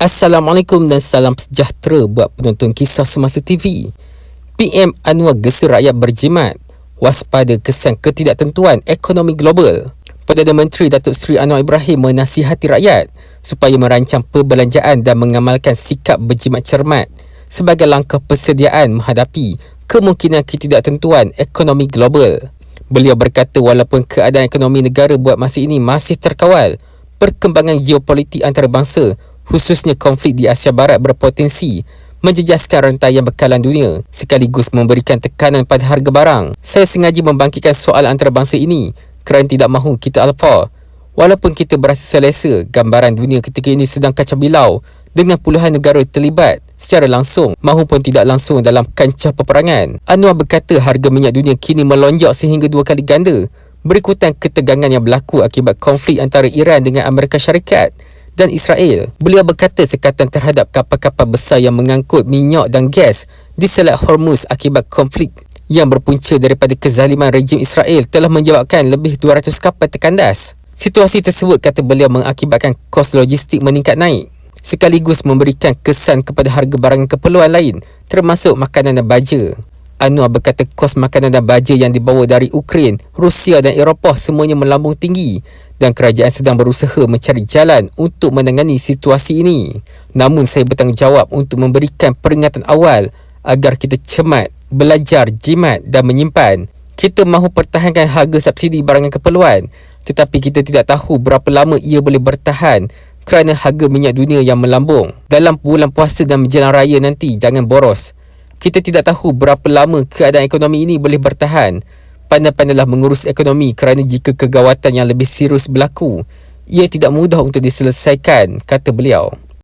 Assalamualaikum dan salam sejahtera buat penonton Kisah Semasa TV. PM Anwar gesa rakyat berjimat, waspada kesan ketidaktentuan ekonomi global. Perdana Menteri Datuk Seri Anwar Ibrahim menasihati rakyat supaya merancang perbelanjaan dan mengamalkan sikap berjimat cermat sebagai langkah persediaan menghadapi kemungkinan ketidaktentuan ekonomi global. Beliau berkata walaupun keadaan ekonomi negara buat masa ini masih terkawal, perkembangan geopolitik antarabangsa khususnya konflik di Asia Barat berpotensi menjejaskan rantaian bekalan dunia sekaligus memberikan tekanan pada harga barang. Saya sengaja membangkitkan soal antarabangsa ini kerana tidak mahu kita alfa. Walaupun kita berasa selesa, gambaran dunia ketika ini sedang kacau bilau dengan puluhan negara terlibat secara langsung maupun tidak langsung dalam kancah peperangan. Anwar berkata harga minyak dunia kini melonjak sehingga 2 kali ganda berikutan ketegangan yang berlaku akibat konflik antara Iran dengan Amerika Syarikat dan Israel. Beliau berkata sekatan terhadap kapal-kapal besar yang mengangkut minyak dan gas di Selat Hormuz akibat konflik yang berpunca daripada kezaliman rejim Israel telah menyebabkan lebih 200 kapal terkandas. Situasi tersebut, kata beliau, mengakibatkan kos logistik meningkat naik sekaligus memberikan kesan kepada harga barang keperluan lain termasuk makanan dan baja. Anwar berkata kos makanan dan baja yang dibawa dari Ukraine, Rusia dan Eropah semuanya melambung tinggi dan kerajaan sedang berusaha mencari jalan untuk menangani situasi ini. Namun saya bertanggungjawab untuk memberikan peringatan awal agar kita cermat, belajar, jimat dan menyimpan. Kita mahu pertahankan harga subsidi barangan keperluan, tetapi kita tidak tahu berapa lama ia boleh bertahan kerana harga minyak dunia yang melambung. Dalam bulan puasa dan menjelang raya nanti, jangan boros. Kita tidak tahu berapa lama keadaan ekonomi ini boleh bertahan. Pandai-pandailah mengurus ekonomi kerana jika kegawatan yang lebih serius berlaku, ia tidak mudah untuk diselesaikan, kata beliau.